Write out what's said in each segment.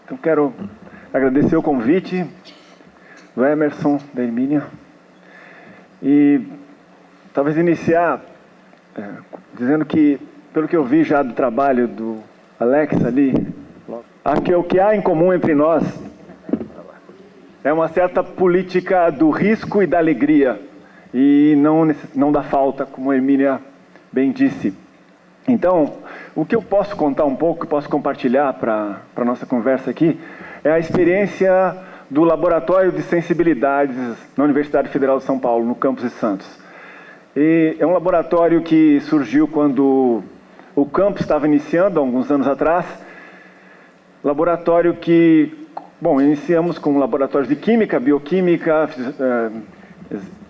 Então, quero agradecer o convite do Emerson, da Hermínia, e talvez iniciar dizendo que, pelo que eu vi já do trabalho do Alex ali, o que há em comum entre nós é uma certa política do risco e da alegria, e não da falta, como a Hermínia bem disse. Então, o que eu posso contar um pouco, posso compartilhar para a nossa conversa aqui, é a experiência do Laboratório de Sensibilidades na Universidade Federal de São Paulo, no campus de Santos. E é um laboratório que surgiu quando o campus estava iniciando, há alguns anos atrás. Laboratório que, iniciamos com laboratórios de Química, Bioquímica,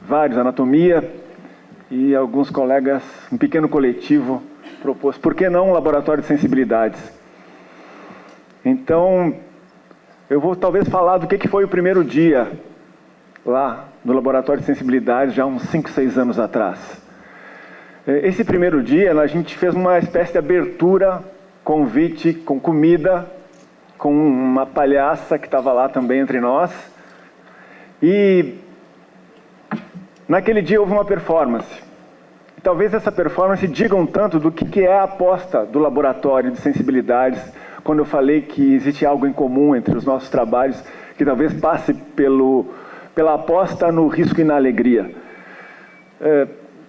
vários, Anatomia, e alguns colegas, um pequeno coletivo, propôs, por que não um laboratório de sensibilidades? Então, eu vou talvez falar do que foi o primeiro dia lá no laboratório de sensibilidades, já uns 5, 6 anos atrás. Esse primeiro dia, a gente fez uma espécie de abertura, convite, com comida, com uma palhaça que estava lá também entre nós. E naquele dia houve uma performance. Talvez essa performance diga um tanto do que é a aposta do laboratório de sensibilidades, quando eu falei que existe algo em comum entre os nossos trabalhos, que talvez passe pela aposta no risco e na alegria.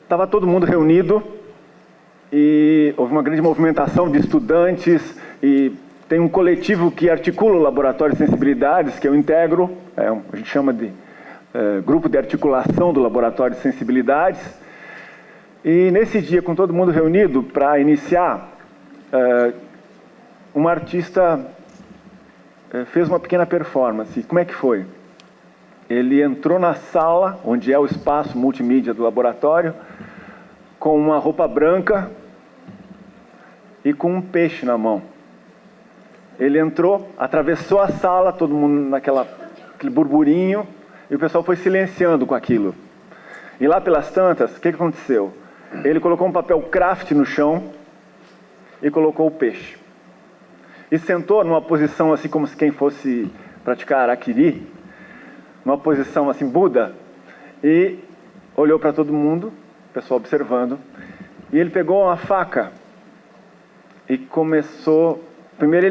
Estava todo mundo reunido e houve uma grande movimentação de estudantes, e tem um coletivo que articula o laboratório de sensibilidades, que eu integro, a gente chama de Grupo de Articulação do Laboratório de Sensibilidades. E nesse dia, com todo mundo reunido para iniciar, um artista fez uma pequena performance. Como é que foi? Ele entrou na sala, onde é o espaço multimídia do laboratório, com uma roupa branca e com um peixe na mão. Ele entrou, atravessou a sala, todo mundo naquele burburinho, e o pessoal foi silenciando com aquilo. E lá pelas tantas, o que aconteceu? Ele colocou um papel craft no chão e colocou o peixe. E sentou numa posição assim como se quem fosse praticar harakiri, numa posição assim Buda, e olhou para todo mundo, o pessoal observando, e ele pegou uma faca e começou... Primeiro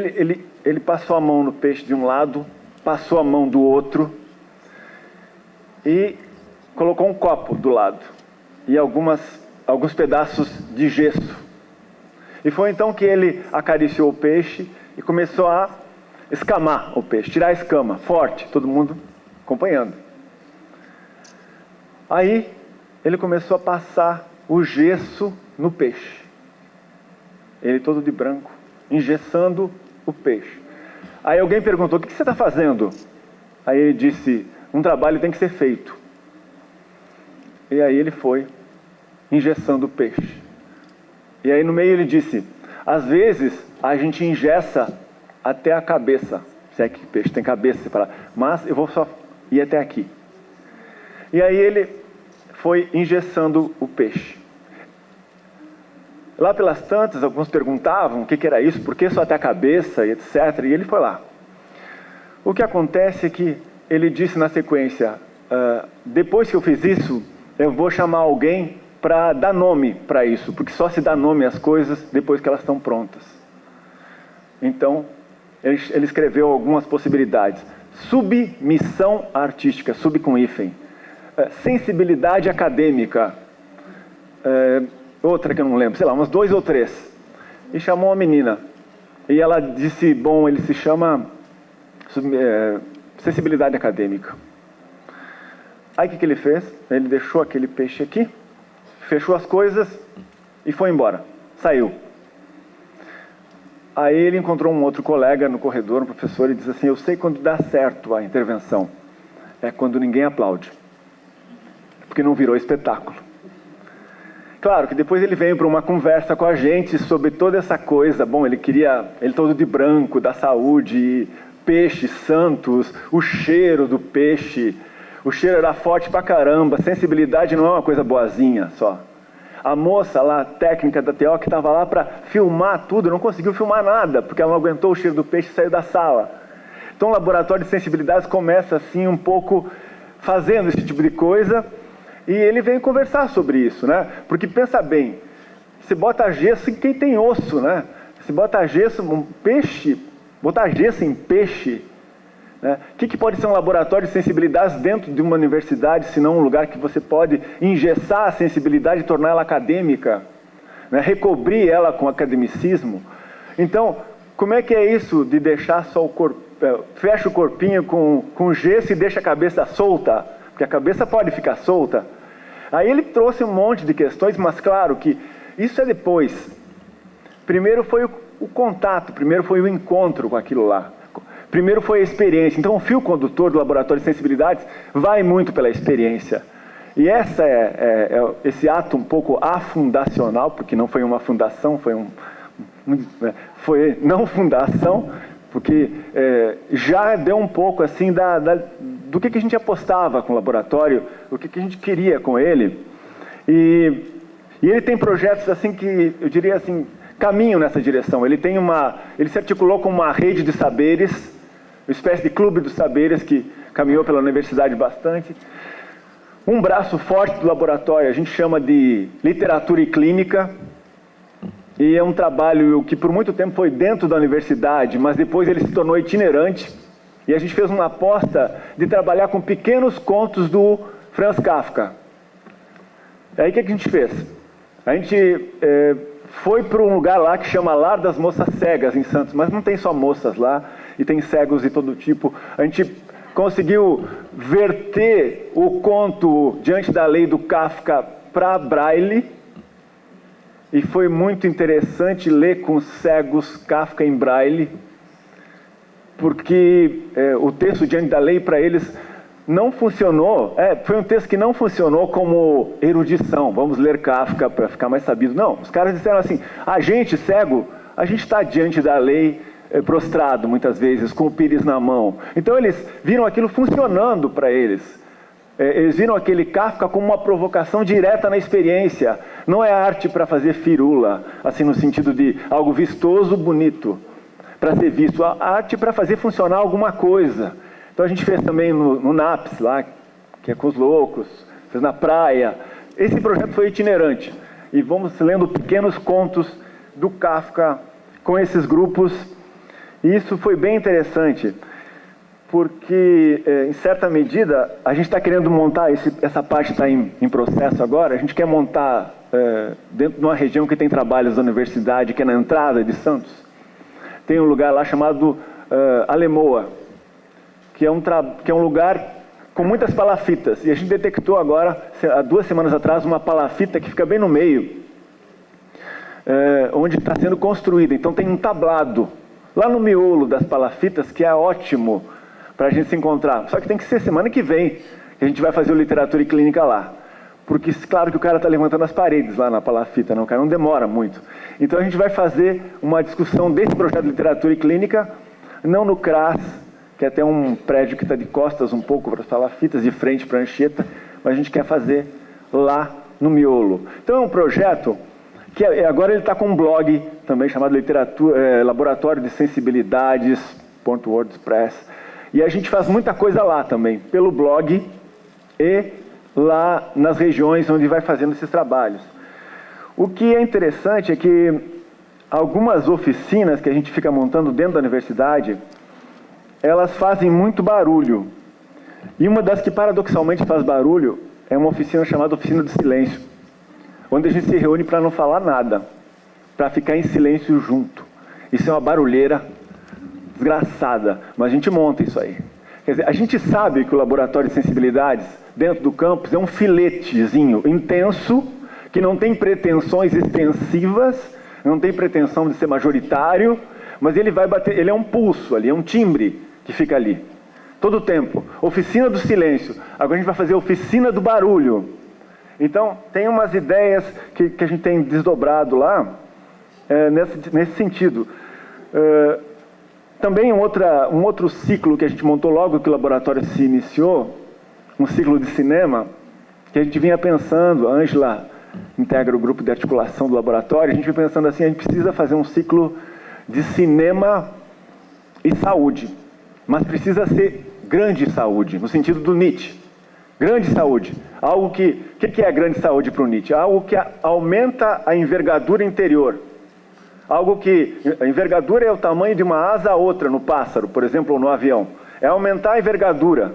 ele passou a mão no peixe de um lado, passou a mão do outro e colocou um copo do lado e alguns pedaços de gesso. E foi então que ele acariciou o peixe e começou a escamar o peixe, tirar a escama, forte, todo mundo acompanhando. Aí ele começou a passar o gesso no peixe. Ele todo de branco, engessando o peixe. Aí alguém perguntou, o que você está fazendo? Aí ele disse, um trabalho tem que ser feito. E aí ele foi engessando o peixe. E aí no meio ele disse, às vezes a gente engessa até a cabeça, se é que o peixe tem cabeça, mas eu vou só ir até aqui. E aí ele foi engessando o peixe. Lá pelas tantas, alguns perguntavam o que era isso, por que só até a cabeça, e etc. E ele foi lá. O que acontece é que ele disse na sequência, depois que eu fiz isso, eu vou chamar alguém para dar nome para isso, porque só se dá nome às coisas depois que elas estão prontas. Então, ele escreveu algumas possibilidades. Submissão artística, sub com hífen. Sensibilidade acadêmica. Outra que eu não lembro, sei lá, umas 2 ou 3. E chamou a menina. E ela disse, ele se chama sensibilidade acadêmica. Aí o que ele fez? Ele deixou aquele peixe aqui, fechou as coisas e foi embora. Saiu. Aí ele encontrou um outro colega no corredor, um professor, e disse assim, eu sei quando dá certo a intervenção. É quando ninguém aplaude. Porque não virou espetáculo. Claro que depois ele veio para uma conversa com a gente sobre toda essa coisa. Ele todo de branco, da saúde, peixe, santos, o cheiro do peixe. O cheiro era forte pra caramba, sensibilidade não é uma coisa boazinha só. A moça lá, a técnica da TO, que estava lá para filmar tudo, não conseguiu filmar nada, porque ela não aguentou o cheiro do peixe e saiu da sala. Então o laboratório de sensibilidades começa assim um pouco fazendo esse tipo de coisa e ele vem conversar sobre isso, né? Porque pensa bem, você bota gesso em quem tem osso, né? Você bota gesso, um peixe, botar gesso em peixe, né? O que pode ser um laboratório de sensibilidades dentro de uma universidade, se não um lugar que você pode engessar a sensibilidade e torná-la acadêmica, né? Recobrir ela com academicismo? Então, como é que é isso de deixar só o corpo, fecha o corpinho com gesso e deixa a cabeça solta? Porque a cabeça pode ficar solta. Aí ele trouxe um monte de questões, mas claro que isso é depois. Primeiro foi o contato, primeiro foi o encontro com aquilo lá. Primeiro foi a experiência. Então o fio condutor do laboratório de sensibilidades vai muito pela experiência. E essa esse ato um pouco afundacional, porque não foi uma fundação, foi não fundação, porque já deu um pouco assim do que a gente apostava com o laboratório, o que a gente queria com ele. E ele tem projetos assim que, eu diria assim, caminham nessa direção. Ele se articulou com uma rede de saberes, uma espécie de clube dos saberes que caminhou pela universidade bastante. Um braço forte do laboratório a gente chama de literatura e clínica, e é um trabalho que por muito tempo foi dentro da universidade, mas depois ele se tornou itinerante, e a gente fez uma aposta de trabalhar com pequenos contos do Franz Kafka. Aí o que a gente fez? A gente foi para um lugar lá que chama Lar das Moças Cegas, em Santos, mas não tem só moças lá, e tem cegos de todo tipo. A gente conseguiu verter o conto Diante da Lei do Kafka para Braille, e foi muito interessante ler com cegos Kafka em Braille, porque o texto Diante da Lei para eles não funcionou, foi um texto que não funcionou como erudição, vamos ler Kafka para ficar mais sabido. Não, os caras disseram assim, a gente cego, a gente está diante da lei, prostrado muitas vezes, com o pires na mão. Então eles viram aquilo funcionando para eles. Eles viram aquele Kafka como uma provocação direta na experiência. Não é arte para fazer firula, assim no sentido de algo vistoso, bonito, para ser visto. A arte para fazer funcionar alguma coisa. Então a gente fez também no NAPS, lá, que é com os loucos, fez na praia. Esse projeto foi itinerante. E vamos lendo pequenos contos do Kafka com esses grupos. E isso foi bem interessante, porque, em certa medida, a gente está querendo montar, essa parte está em processo agora, a gente quer montar, dentro de uma região que tem trabalhos da universidade, que é na entrada de Santos, tem um lugar lá chamado Alemoa, que é um lugar com muitas palafitas, e a gente detectou agora, há 2 semanas atrás, uma palafita que fica bem no meio, onde está sendo construída. Então tem um tablado lá no miolo das palafitas, que é ótimo para a gente se encontrar. Só que tem que ser semana que vem, que a gente vai fazer o Literatura e Clínica lá. Porque, claro que o cara está levantando as paredes lá na palafita, não, o cara não demora muito. Então a gente vai fazer uma discussão desse projeto de Literatura e Clínica, não no CRAS, que é até um prédio que está de costas um pouco para as palafitas, de frente para a Anchieta, mas a gente quer fazer lá no miolo. Então é um projeto que agora ele está com um blog também chamado Laboratório de Sensibilidades.wordpress, e a gente faz muita coisa lá também, pelo blog e lá nas regiões onde vai fazendo esses trabalhos. O que é interessante é que algumas oficinas que a gente fica montando dentro da universidade, elas fazem muito barulho. E uma das que paradoxalmente faz barulho é uma oficina chamada Oficina do Silêncio, onde a gente se reúne para não falar nada, para ficar em silêncio junto. Isso é uma barulheira desgraçada, mas a gente monta isso aí. Quer dizer, a gente sabe que o laboratório de sensibilidades dentro do campus é um filetezinho intenso, que não tem pretensões extensivas, não tem pretensão de ser majoritário, mas ele vai bater, ele é um pulso ali, é um timbre que fica ali, todo o tempo. Oficina do silêncio, agora a gente vai fazer a oficina do barulho. Então, tem umas ideias que a gente tem desdobrado lá, nesse sentido. Também um outro ciclo que a gente montou logo que o laboratório se iniciou, um ciclo de cinema, que a gente vinha pensando, a Ângela integra o grupo de articulação do laboratório, a gente vinha pensando assim, a gente precisa fazer um ciclo de cinema e saúde. mas precisa ser grande saúde, no sentido do Nietzsche. Grande saúde. Algo que é grande saúde para o Nietzsche? Algo que aumenta a envergadura interior. Algo que... A envergadura é o tamanho de uma asa a outra no pássaro, por exemplo, ou no avião. É aumentar a envergadura.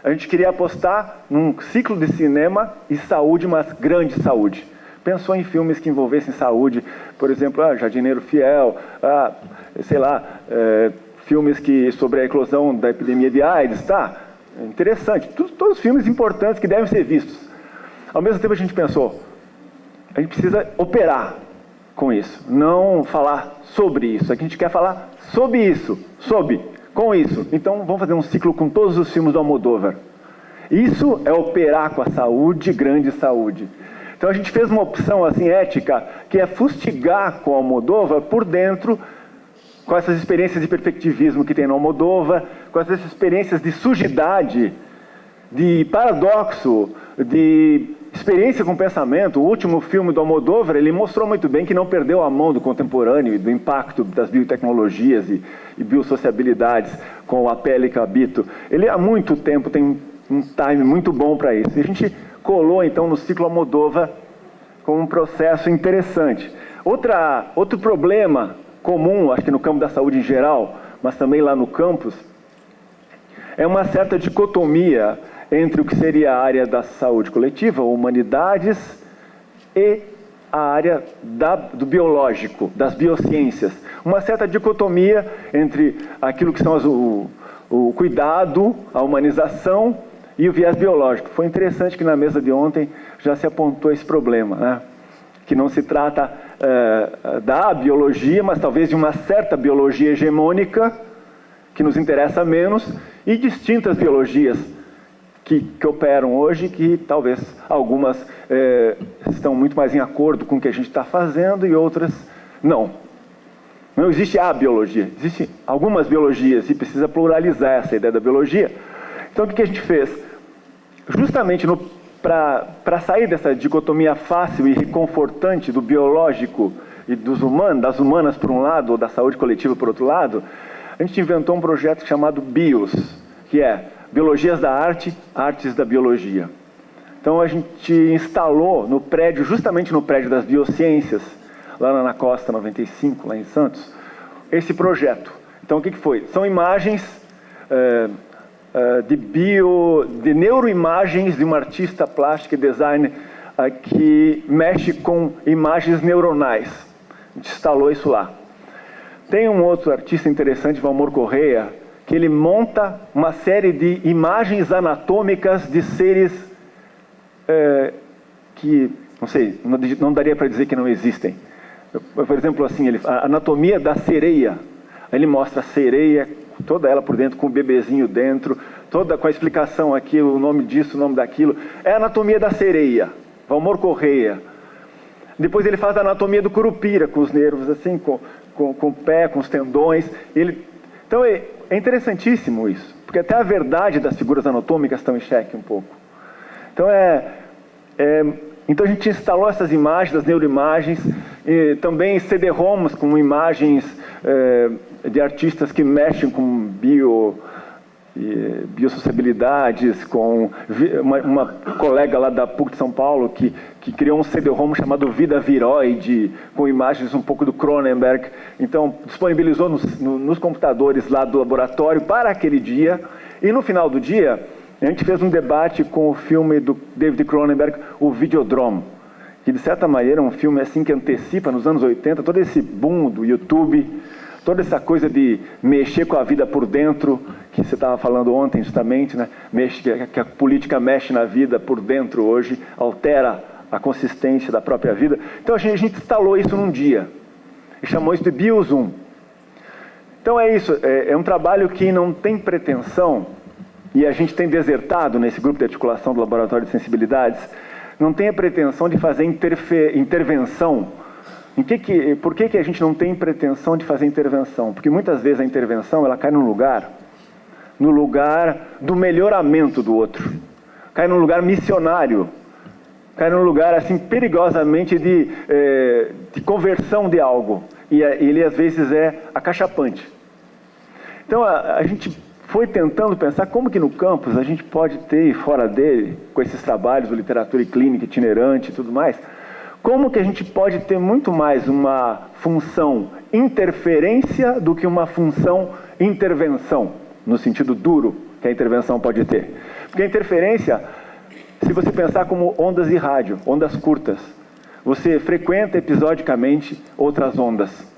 A gente queria apostar num ciclo de cinema e saúde, mas grande saúde. Pensou em filmes que envolvessem saúde, por exemplo, Jardineiro Fiel, sei lá, filmes sobre a eclosão da epidemia de AIDS, tá? Interessante, todos filmes importantes que devem ser vistos. Ao mesmo tempo a gente pensou, a gente precisa operar com isso, não falar sobre isso. A gente quer falar sobre isso, com isso. Então vamos fazer um ciclo com todos os filmes do Almodóvar. Isso é operar com a saúde, grande saúde. Então a gente fez uma opção assim ética, que é fustigar com o Almodóvar por dentro, com essas experiências de perfectivismo que tem no Almodóvar, com essas experiências de sujidade, de paradoxo, de experiência com pensamento. O último filme do Almodóvar, ele mostrou muito bem que não perdeu a mão do contemporâneo e do impacto das biotecnologias e biossociabilidades com a pele que eu habito. Ele há muito tempo tem um time muito bom para isso. E a gente colou então no ciclo Almodóvar com um processo interessante. Outro problema comum, acho que no campo da saúde em geral, mas também lá no campus, é uma certa dicotomia entre o que seria a área da saúde coletiva, humanidades, e a área do biológico, das biociências. Uma certa dicotomia entre aquilo que são o cuidado, a humanização e o viés biológico. Foi interessante que na mesa de ontem já se apontou esse problema, né? Que não se trata da biologia, mas talvez de uma certa biologia hegemônica, que nos interessa menos, e distintas biologias que operam hoje, que talvez algumas estão muito mais em acordo com o que a gente está fazendo e outras não. Não existe a biologia, existem algumas biologias e precisa pluralizar essa ideia da biologia. Então o que a gente fez? Justamente para sair dessa dicotomia fácil e reconfortante do biológico e das humanas por um lado, ou da saúde coletiva por outro lado, a gente inventou um projeto chamado BIOS, que é Biologias da Arte, Artes da Biologia. Então a gente instalou no prédio, justamente no prédio das biociências, lá na Costa 95, lá em Santos, esse projeto. Então o que foi? São imagens de neuroimagens de uma artista plástica e design que mexe com imagens neuronais. A gente instalou isso lá. Tem um outro artista interessante, Valmor Correia, que ele monta uma série de imagens anatômicas de seres que, não sei, não daria para dizer que não existem. Por exemplo, assim, a anatomia da sereia. Ele mostra a sereia, toda ela por dentro, com o bebezinho dentro, toda com a explicação aqui, o nome disso, o nome daquilo. É a anatomia da sereia, Valmor Correia. Depois ele faz a anatomia do curupira, com os nervos assim, com o pé, com os tendões. Então é interessantíssimo isso, porque até a verdade das figuras anatômicas estão em xeque um pouco. Então a gente instalou essas imagens, das neuroimagens, e também CD-ROMs com imagens de artistas que mexem com biossociabilidades, com uma colega lá da PUC de São Paulo que criou um CD-ROM chamado Vida Viroide, com imagens um pouco do Cronenberg. Então disponibilizou nos computadores lá do laboratório para aquele dia, e no final do dia a gente fez um debate com o filme do David Cronenberg, o Videodrome, que de certa maneira é um filme assim que antecipa nos anos 80 todo esse boom do YouTube, toda essa coisa de mexer com a vida por dentro, que você estava falando ontem justamente, né? Que a política mexe na vida por dentro hoje, altera a consistência da própria vida. Então a gente instalou isso num dia e chamou isso de BioZoom. Então é isso, é um trabalho que não tem pretensão, e a gente tem desertado nesse grupo de articulação do Laboratório de Sensibilidades, não tem a pretensão de fazer intervenção. Por que a gente não tem pretensão de fazer intervenção? Porque muitas vezes a intervenção ela cai no lugar do melhoramento do outro, cai num lugar missionário, cai num lugar assim perigosamente de conversão de algo, e ele às vezes é acachapante. Então, a gente foi tentando pensar como que no campus a gente pode ter, e fora dele, com esses trabalhos de literatura e clínica itinerante e tudo mais, como que a gente pode ter muito mais uma função interferência do que uma função intervenção, no sentido duro que a intervenção pode ter. Porque a interferência, se você pensar como ondas de rádio, ondas curtas, você frequenta episodicamente outras ondas.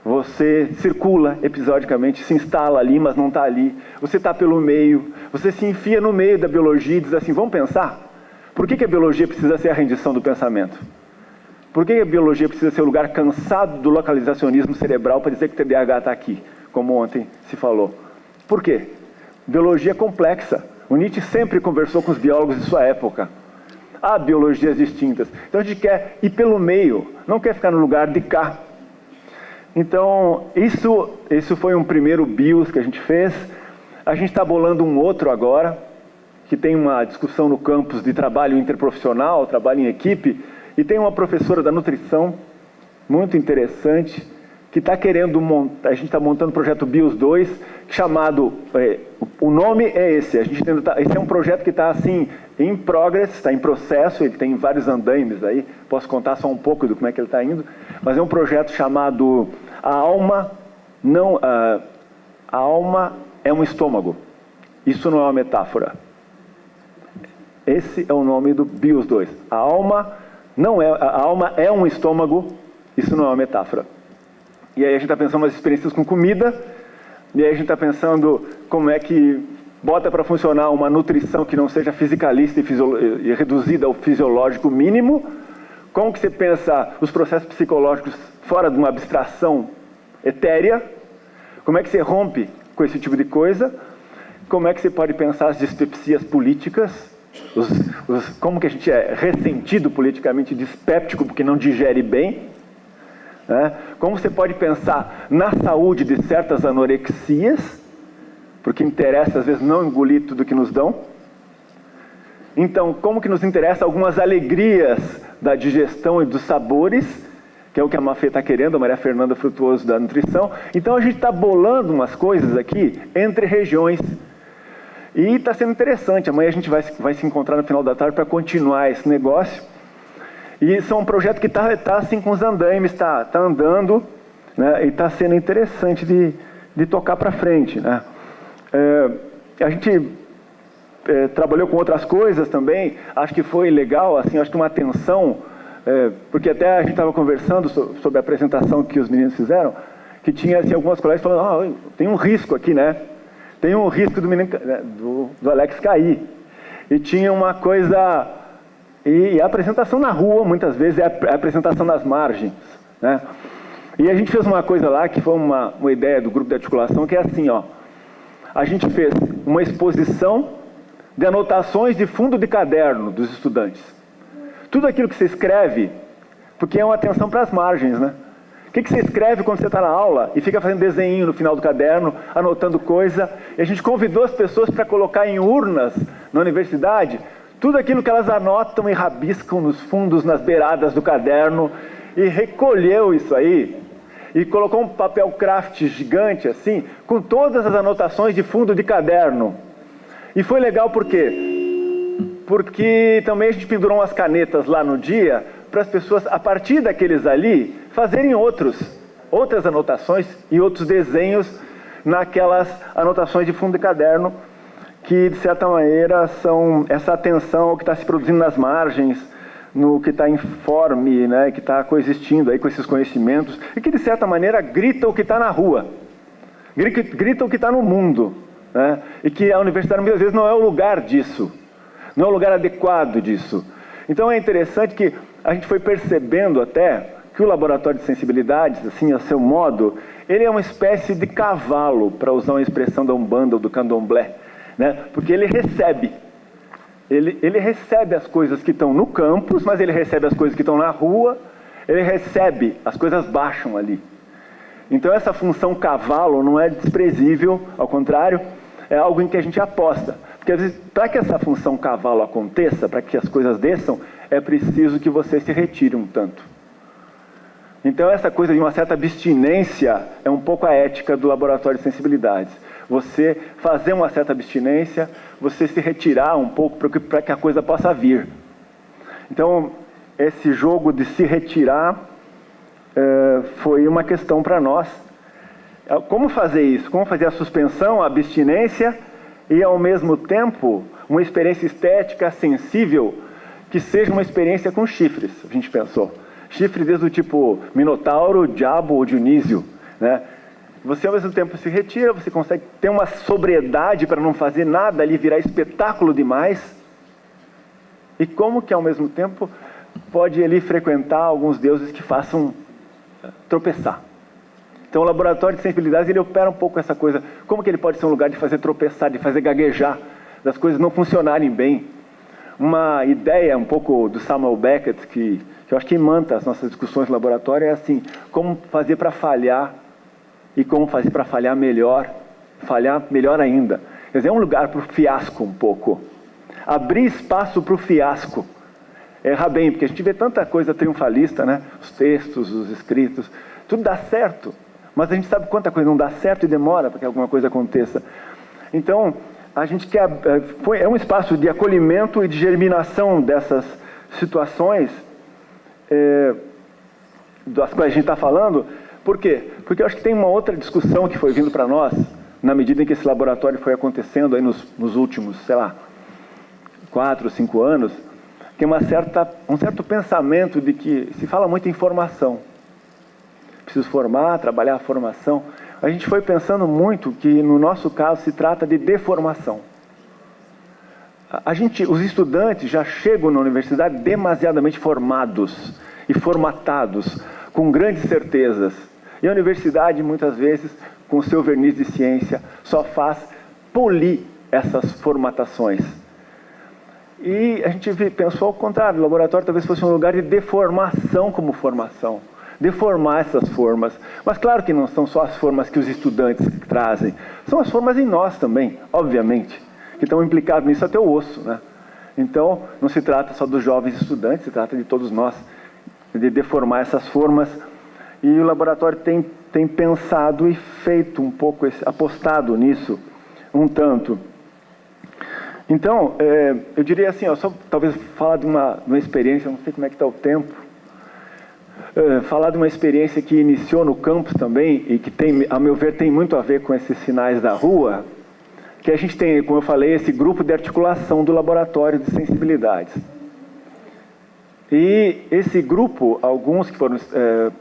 Você circula episodicamente, se instala ali, mas não está ali. Você está pelo meio, você se enfia no meio da biologia e diz assim, vamos pensar? Por que a biologia precisa ser a rendição do pensamento? Por que a biologia precisa ser o lugar cansado do localizacionismo cerebral para dizer que o TDAH está aqui, como ontem se falou? Por quê? Biologia é complexa. O Nietzsche sempre conversou com os biólogos de sua época. Há biologias distintas. Então a gente quer ir pelo meio, não quer ficar no lugar de cá. Então, isso foi um primeiro BIOS que a gente fez. A gente está bolando um outro agora, que tem uma discussão no campus de trabalho interprofissional, trabalho em equipe, e tem uma professora da nutrição, muito interessante, que está querendo montar, a gente está montando o projeto BIOS 2, chamado, o nome é esse, esse é um projeto que está assim, em progress, está em processo, ele tem vários andaimes aí, posso contar só um pouco do como é que ele está indo, mas é um projeto chamado A Alma é um Estômago. Isso não é uma metáfora. Esse é o nome do BIOS 2. A alma é um estômago, isso não é uma metáfora. E aí a gente está pensando nas experiências com comida, e aí a gente está pensando como é que bota para funcionar uma nutrição que não seja fisicalista e reduzida ao fisiológico mínimo. Como que você pensa os processos psicológicos fora de uma abstração etérea? Como é que você rompe com esse tipo de coisa? Como é que você pode pensar as dispepsias políticas? Como que a gente é ressentido politicamente, dispéptico, porque não digere bem? Né? Como você pode pensar na saúde de certas anorexias, porque interessa às vezes não engolir tudo que nos dão? Então, como que nos interessa algumas alegrias da digestão e dos sabores, que é o que a Mafê está querendo, a Maria Fernanda Frutuoso da nutrição. Então a gente está bolando umas coisas aqui entre regiões. E está sendo interessante, amanhã a gente vai se encontrar no final da tarde para continuar esse negócio. E isso é um projeto que está assim com os andaimes, está andando, né, e está sendo interessante de tocar para frente. Né? A gente trabalhou com outras coisas também, acho que foi legal, assim, acho que uma atenção, porque até a gente estava conversando sobre a apresentação que os meninos fizeram, que tinha assim, algumas colegas falando, tem um risco aqui, né? Tem um risco do menino, do Alex cair. E tinha uma coisa... E a apresentação na rua, muitas vezes, é a apresentação nas margens. Né? E a gente fez uma coisa lá, que foi uma ideia do grupo de articulação, que é assim, ó. A gente fez uma exposição de anotações de fundo de caderno dos estudantes. Tudo aquilo que você escreve, porque é uma atenção para as margens, né? O que você escreve quando você está na aula e fica fazendo desenho no final do caderno, anotando coisa. E a gente convidou as pessoas para colocar em urnas na universidade tudo aquilo que elas anotam e rabiscam nos fundos, nas beiradas do caderno. E recolheu isso aí e colocou um papel craft gigante assim, com todas as anotações de fundo de caderno. E foi legal por quê? Porque também a gente pendurou umas canetas lá no dia para as pessoas, a partir daqueles ali, fazerem outras anotações e outros desenhos naquelas anotações de fundo de caderno, que de certa maneira são essa atenção ao que está se produzindo nas margens, no que está informe, né, que está coexistindo aí com esses conhecimentos, e que de certa maneira grita o que está na rua, grita o que está no mundo, né, e que a universidade muitas vezes não é o lugar disso, não é o lugar adequado disso. Então é interessante que a gente foi percebendo até que o laboratório de sensibilidades, assim, a seu modo, ele é uma espécie de cavalo, para usar uma expressão da Umbanda ou do Candomblé, né? Porque ele recebe as coisas que estão no campus, mas ele recebe as coisas que estão na rua, ele recebe, as coisas baixam ali. Então essa função cavalo não é desprezível, ao contrário, é algo em que a gente aposta. Porque às vezes, para que essa função cavalo aconteça, para que as coisas desçam, é preciso que você se retire um tanto. Então, essa coisa de uma certa abstinência é um pouco a ética do laboratório de sensibilidades. Você fazer uma certa abstinência, você se retirar um pouco para que a coisa possa vir. Então, esse jogo de se retirar foi uma questão para nós. Como fazer isso? Como fazer a suspensão, a abstinência e, ao mesmo tempo, uma experiência estética sensível que seja uma experiência com chifres, a gente pensou. Chifres desde o tipo Minotauro, Diabo ou Dionísio, né? Você, ao mesmo tempo, se retira, você consegue ter uma sobriedade para não fazer nada ali, virar espetáculo demais. E como que, ao mesmo tempo, pode ali frequentar alguns deuses que façam tropeçar. Então, o laboratório de sensibilidades, ele opera um pouco essa coisa. Como que ele pode ser um lugar de fazer tropeçar, de fazer gaguejar, das coisas não funcionarem bem? Uma ideia um pouco do Samuel Beckett, que eu acho que imanta as nossas discussões no laboratório, é assim: como fazer para falhar e como fazer para falhar melhor ainda. Quer dizer, é um lugar para o fiasco um pouco. Abrir espaço para o fiasco. Errar bem, porque a gente vê tanta coisa triunfalista, né? Os textos, os escritos, tudo dá certo, mas a gente sabe quanta coisa não dá certo e demora para que alguma coisa aconteça. Então, a gente quer, é um espaço de acolhimento e de germinação dessas situações das quais a gente está falando. Por quê? Porque eu acho que tem uma outra discussão que foi vindo para nós, na medida em que esse laboratório foi acontecendo aí nos últimos, 4 ou 5 anos, que é um certo pensamento de que se fala muito em formação. Preciso formar, trabalhar a formação. A gente foi pensando muito que, no nosso caso, se trata de deformação. Os estudantes já chegam na universidade demasiadamente formados e formatados, com grandes certezas. E a universidade, muitas vezes, com o seu verniz de ciência, só faz polir essas formatações. E a gente pensou ao contrário: o laboratório talvez fosse um lugar de deformação como formação. Deformar essas formas. Mas claro que não são só as formas que os estudantes trazem, são as formas em nós também, obviamente, que estão implicados nisso até o osso, né? Então, não se trata só dos jovens estudantes, se trata de todos nós, de deformar essas formas. E o laboratório tem pensado e feito um pouco, apostado nisso um tanto. Então, eu diria assim, só talvez falar de uma experiência, não sei como é que está o tempo, falar de uma experiência que iniciou no campus também e que tem, a meu ver, tem muito a ver com esses sinais da rua, que a gente tem, como eu falei, esse grupo de articulação do laboratório de sensibilidades. E esse grupo, alguns que foram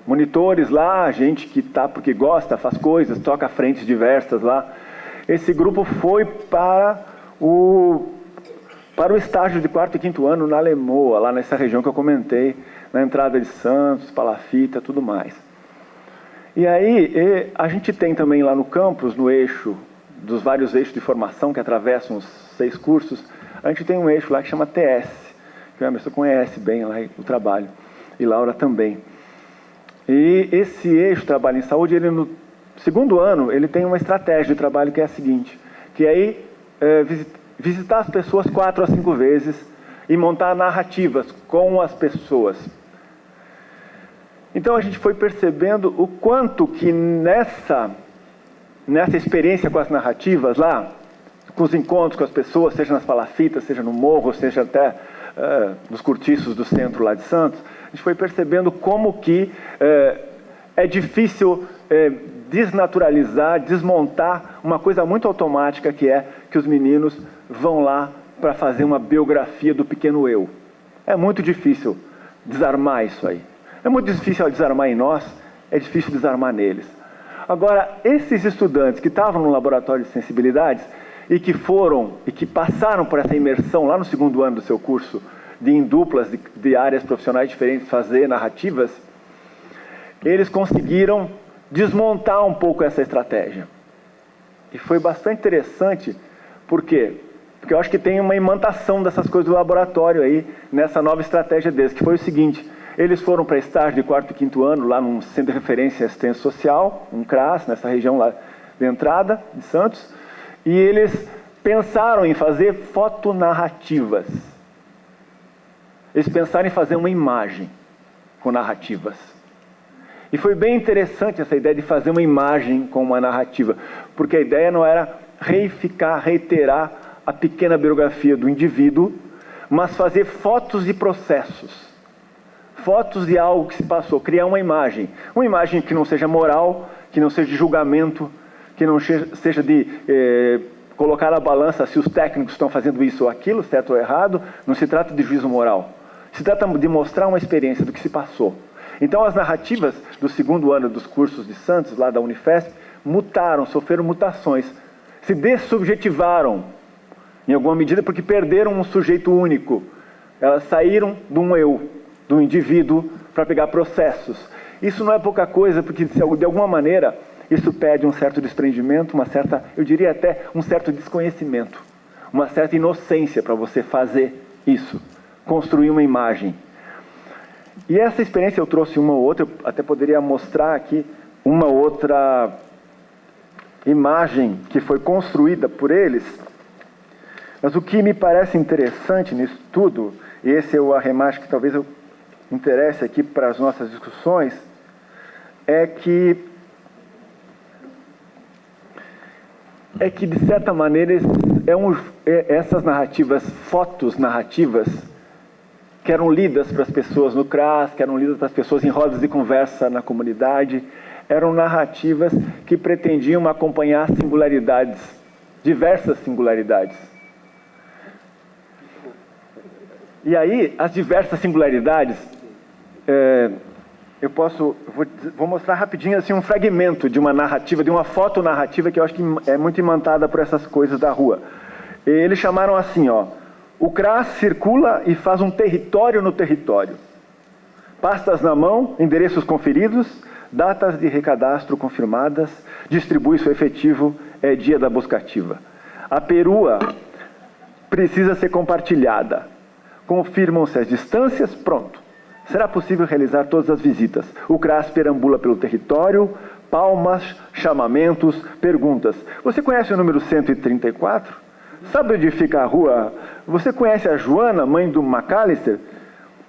monitores lá, gente que está porque gosta, faz coisas, toca frentes diversas lá, esse grupo foi para o estágio de 4º e 5º ano na Lemoa, lá nessa região que eu comentei, na entrada de Santos, Palafita, tudo mais. E aí, a gente tem também lá no campus, no eixo, dos vários eixos de formação que atravessam os 6 cursos, a gente tem um eixo lá que chama TS, que o Emerson conhece bem lá o trabalho, e Laura também. E esse eixo Trabalho em Saúde, ele no 2º ano, ele tem uma estratégia de trabalho que é a seguinte, que aí visitar as pessoas 4 a 5 vezes e montar narrativas com as pessoas. Então a gente foi percebendo o quanto que nessa experiência com as narrativas lá, com os encontros com as pessoas, seja nas palafitas, seja no morro, seja até nos cortiços do centro lá de Santos, a gente foi percebendo como que é difícil desnaturalizar, desmontar uma coisa muito automática, que é que os meninos vão lá para fazer uma biografia do pequeno eu. É muito difícil desarmar isso aí. É muito difícil desarmar em nós, é difícil desarmar neles. Agora, esses estudantes que estavam no laboratório de sensibilidades e que passaram por essa imersão lá no 2º ano do seu curso, em duplas de áreas profissionais diferentes, fazer narrativas, eles conseguiram desmontar um pouco essa estratégia. E foi bastante interessante, por quê? Porque eu acho que tem uma imantação dessas coisas do laboratório aí, nessa nova estratégia deles, que foi o seguinte: eles foram para estágio de 4º e 5º ano, lá num Centro de Referência e Assistência Social, um CRAS, nessa região lá de entrada, de Santos, e eles pensaram em fazer fotonarrativas. Eles pensaram em fazer uma imagem com narrativas. E foi bem interessante essa ideia de fazer uma imagem com uma narrativa, porque a ideia não era reiterar a pequena biografia do indivíduo, mas fazer fotos de processos, fotos de algo que se passou, criar uma imagem que não seja moral, que não seja de julgamento, que não seja de colocar na balança se os técnicos estão fazendo isso ou aquilo, certo ou errado. Não se trata de juízo moral, se trata de mostrar uma experiência do que se passou. Então as narrativas do segundo ano dos cursos de Santos, lá da Unifesp, mutaram, sofreram mutações, se dessubjetivaram, em alguma medida, porque perderam um sujeito único. Elas saíram de um eu, do indivíduo, para pegar processos. Isso não é pouca coisa, porque de alguma maneira isso pede um certo desprendimento, uma certa, eu diria até um certo desconhecimento, uma certa inocência para você fazer isso, construir uma imagem. E essa experiência eu trouxe uma ou outra, eu até poderia mostrar aqui uma outra imagem que foi construída por eles. Mas o que me parece interessante nisso tudo, e esse é o arremate que talvez eu interesse aqui para as nossas discussões, é que de certa maneira essas narrativas, fotos narrativas, que eram lidas para as pessoas no CRAS, que eram lidas para as pessoas em rodas de conversa na comunidade, eram narrativas que pretendiam acompanhar singularidades, diversas singularidades. E aí, as diversas singularidades, vou mostrar rapidinho assim, um fragmento de uma narrativa, de uma fotonarrativa que eu acho que é muito imantada por essas coisas da rua. Eles chamaram assim, ó: o CRAS circula e faz um território no território. Pastas na mão, endereços conferidos, datas de recadastro confirmadas, distribui seu efetivo, é dia da buscativa. A perua precisa ser compartilhada. Confirmam-se as distâncias, pronto. Será possível realizar todas as visitas. O CRAS perambula pelo território, palmas, chamamentos, perguntas. Você conhece o número 134? Sabe onde fica a rua? Você conhece a Joana, mãe do McAllister?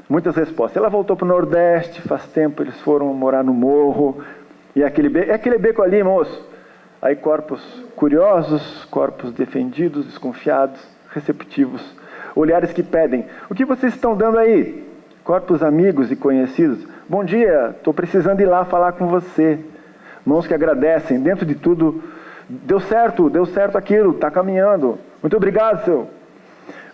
Muitas respostas. Ela voltou para o Nordeste, faz tempo, eles foram morar no morro. E aquele beco ali, moço. Aí corpos curiosos, corpos defendidos, desconfiados, receptivos. Olhares que pedem: o que vocês estão dando aí? Corpos amigos e conhecidos: bom dia, estou precisando ir lá falar com você. Mãos que agradecem, dentro de tudo: deu certo aquilo, está caminhando. Muito obrigado, seu.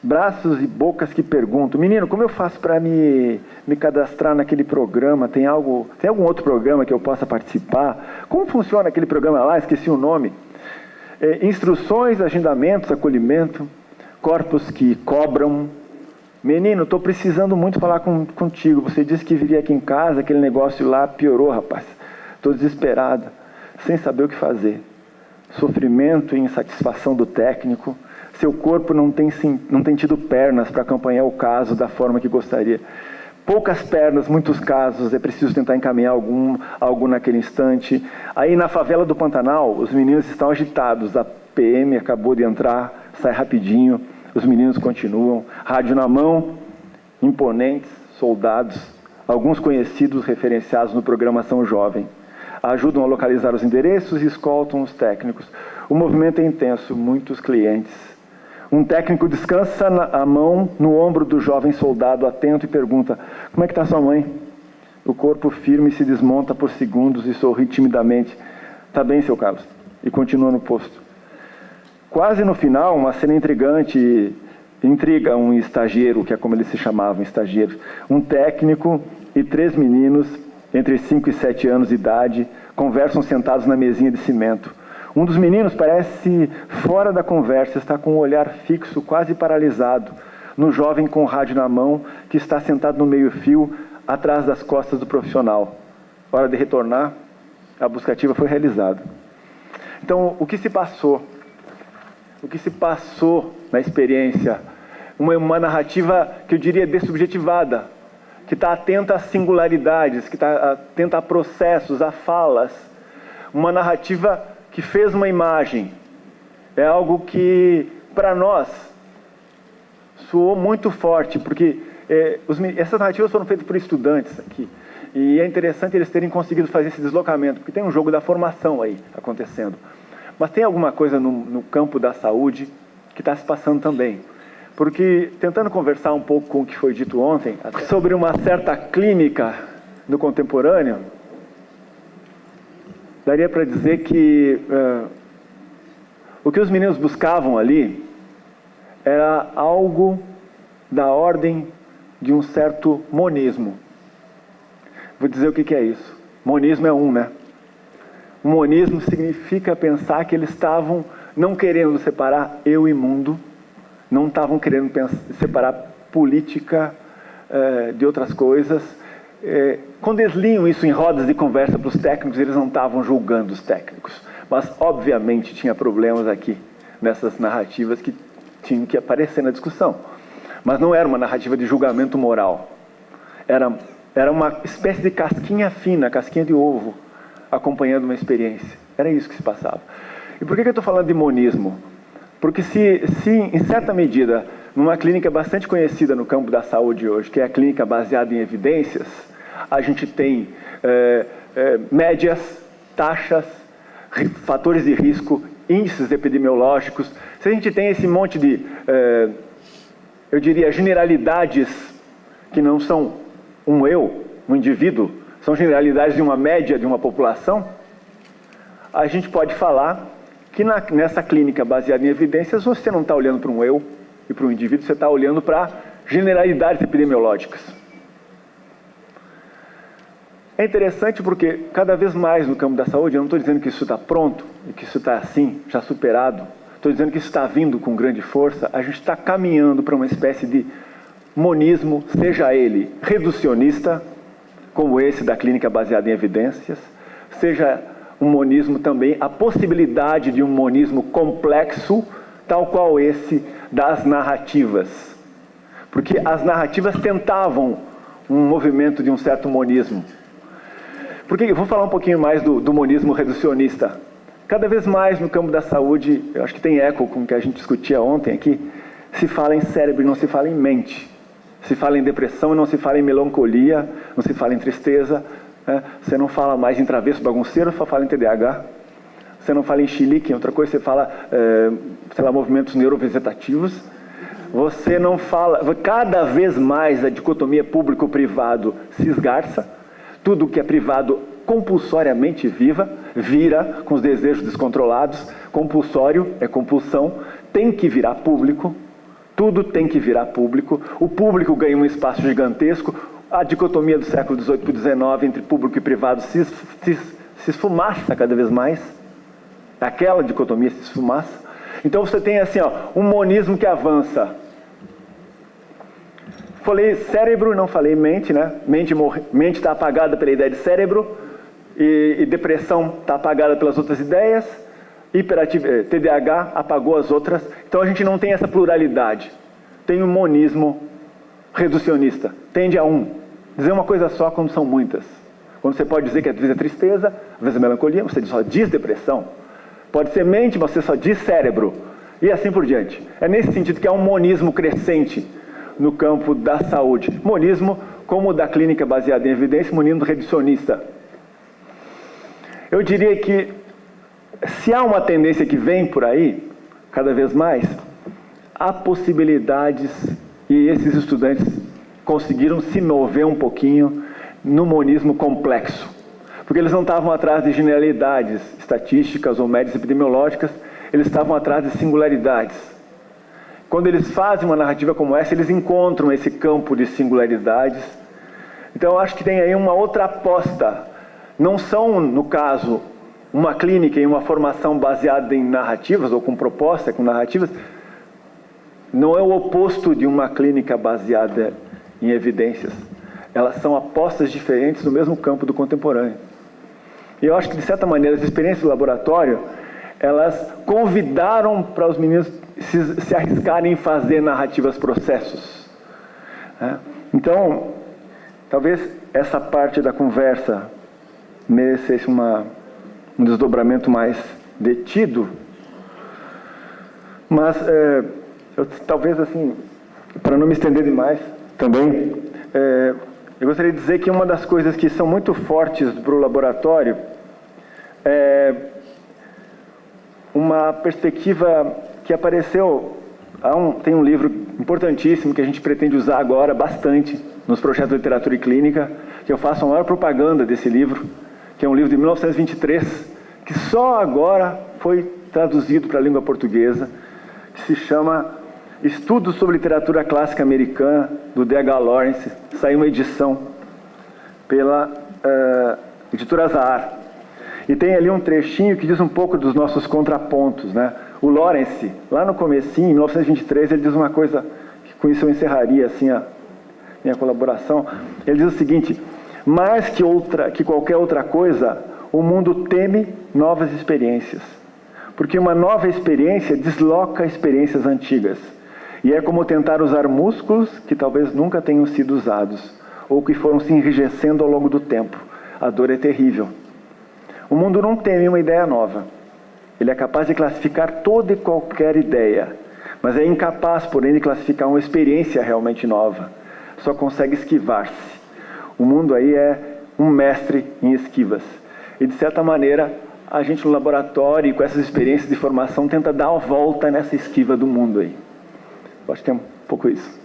Braços e bocas que perguntam: menino, como eu faço para me cadastrar naquele programa? Tem algum outro programa que eu possa participar? Como funciona aquele programa lá? Esqueci o nome. Instruções, agendamentos, acolhimento. Corpos que cobram: menino, estou precisando muito falar contigo. Você disse que viria aqui em casa, aquele negócio lá piorou, rapaz. Estou desesperado, sem saber o que fazer. Sofrimento e insatisfação do técnico. Seu corpo não tem tido pernas para acompanhar o caso da forma que gostaria. Poucas pernas, muitos casos, é preciso tentar encaminhar algo naquele instante. Aí na favela do Pantanal, os meninos estão agitados. A PM acabou de entrar, sai rapidinho, os meninos continuam. Rádio na mão, imponentes, soldados, alguns conhecidos referenciados no programa Ação Jovem. Ajudam a localizar os endereços e escoltam os técnicos. O movimento é intenso, muitos clientes. Um técnico descansa a mão no ombro do jovem soldado atento e pergunta: como é que está sua mãe? O corpo firme se desmonta por segundos e sorri timidamente: está bem, seu Carlos. E continua no posto. Quase no final, uma cena intrigante intriga um estagiário, que é como eles se chamavam, estagiários. Um técnico e 3 meninos, entre 5 e 7 anos de idade, conversam sentados na mesinha de cimento. Um dos meninos parece fora da conversa, está com um olhar fixo, quase paralisado, no jovem com o rádio na mão, que está sentado no meio-fio, atrás das costas do profissional. Hora de retornar, a buscativa foi realizada. Então, o que se passou? O que se passou na experiência? Uma narrativa que eu diria dessubjetivada, que está atenta às singularidades, que está atenta a processos, a falas. Uma narrativa que fez uma imagem. É algo que, para nós, soou muito forte, porque essas narrativas foram feitas por estudantes aqui. E é interessante eles terem conseguido fazer esse deslocamento, porque tem um jogo da formação aí acontecendo. Mas tem alguma coisa no campo da saúde que está se passando também. Porque, tentando conversar um pouco com o que foi dito ontem, sobre uma certa clínica no contemporâneo, daria para dizer que o que os meninos buscavam ali era algo da ordem de um certo monismo. Vou dizer o que é isso. Monismo é né? O monismo significa pensar que eles estavam não querendo separar eu e mundo, não estavam querendo separar política de outras coisas. Quando eles liam isso em rodas de conversa para os técnicos, eles não estavam julgando os técnicos. Mas, obviamente, tinha problemas aqui, nessas narrativas que tinham que aparecer na discussão. Mas não era uma narrativa de julgamento moral. Era uma espécie de casquinha fina, casquinha de ovo, acompanhando uma experiência. Era isso que se passava. E por que eu estou falando de monismo? Porque se em certa medida, numa clínica bastante conhecida no campo da saúde hoje, que é a clínica baseada em evidências, a gente tem médias, taxas, fatores de risco, índices epidemiológicos. Se a gente tem esse monte de, eu diria, generalidades que não são um indivíduo, são generalidades de uma média de uma população, a gente pode falar que nessa clínica baseada em evidências, você não está olhando para um eu e para um indivíduo, você está olhando para generalidades epidemiológicas. É interessante porque cada vez mais no campo da saúde, eu não estou dizendo que isso está pronto e que isso está assim, já superado, estou dizendo que isso está vindo com grande força, a gente está caminhando para uma espécie de monismo, seja ele reducionista, como esse da clínica baseada em evidências, seja um monismo também, a possibilidade de um monismo complexo, tal qual esse das narrativas. Porque as narrativas tentavam um movimento de um certo monismo. Porque eu vou falar um pouquinho mais do monismo reducionista. Cada vez mais no campo da saúde, eu acho que tem eco com o que a gente discutia ontem aqui, se fala em cérebro e não se fala em mente. Se fala em depressão e não se fala em melancolia, não se fala em tristeza. Você não fala mais em travesso bagunceiro, só fala em TDAH. Você não fala em chilique, em outra coisa, você fala, sei lá, movimentos neurovegetativos. Você não fala... Cada vez mais a dicotomia público-privado se esgarça. Tudo que é privado compulsoriamente vira com os desejos descontrolados. Compulsório é compulsão, tem que virar público. Tudo tem que virar público. O público ganha um espaço gigantesco. A dicotomia do século XVIII para o XIX entre público e privado se esfumaça cada vez mais. Aquela dicotomia se esfumaça. Então você tem assim, um monismo que avança. Falei cérebro, não falei mente, né? Mente está apagada pela ideia de cérebro e depressão está apagada pelas outras ideias. TDAH apagou as outras. Então a gente não tem essa pluralidade. Tem um monismo reducionista. Tende a dizer uma coisa só quando são muitas. Quando você pode dizer que às vezes é tristeza, às vezes é melancolia, você só diz depressão. Pode ser mente, mas você só diz cérebro. E assim por diante. É nesse sentido que há um monismo crescente no campo da saúde. Monismo, como o da clínica baseada em evidência, monismo reducionista. Eu diria que se há uma tendência que vem por aí, cada vez mais, há possibilidades, e esses estudantes conseguiram se mover um pouquinho no monismo complexo. Porque eles não estavam atrás de generalidades estatísticas ou médias epidemiológicas, eles estavam atrás de singularidades. Quando eles fazem uma narrativa como essa, eles encontram esse campo de singularidades. Então eu acho que tem aí uma outra aposta. Não são, no caso, uma clínica e uma formação baseada em narrativas, ou com proposta, com narrativas, não é o oposto de uma clínica baseada em evidências. Elas são apostas diferentes no mesmo campo do contemporâneo. E eu acho que, de certa maneira, as experiências do laboratório, elas convidaram para os meninos se arriscarem em fazer narrativas processos. Então, talvez essa parte da conversa merecesse um desdobramento mais detido, mas talvez assim, para não me estender demais também, Eu gostaria de dizer que uma das coisas que são muito fortes para o laboratório é uma perspectiva que apareceu, tem um livro importantíssimo que a gente pretende usar agora bastante nos projetos de literatura e clínica, que eu faço a maior propaganda desse livro, que é um livro de 1923, que só agora foi traduzido para a língua portuguesa, que se chama Estudos sobre Literatura Clássica Americana, do D.H. Lawrence. Saiu uma edição pela editora Zahar. E tem ali um trechinho que diz um pouco dos nossos contrapontos, né? O Lawrence, lá no comecinho, em 1923, ele diz uma coisa, que com isso eu encerraria assim, a minha colaboração. Ele diz o seguinte: mais que qualquer outra coisa, o mundo teme novas experiências. Porque uma nova experiência desloca experiências antigas. E é como tentar usar músculos que talvez nunca tenham sido usados, ou que foram se enrijecendo ao longo do tempo. A dor é terrível. O mundo não teme uma ideia nova. Ele é capaz de classificar toda e qualquer ideia, mas é incapaz, porém, de classificar uma experiência realmente nova. Só consegue esquivar-se. O mundo aí é um mestre em esquivas. E, de certa maneira, a gente no laboratório, com essas experiências de formação, tenta dar a volta nessa esquiva do mundo aí. Eu acho que é um pouco isso.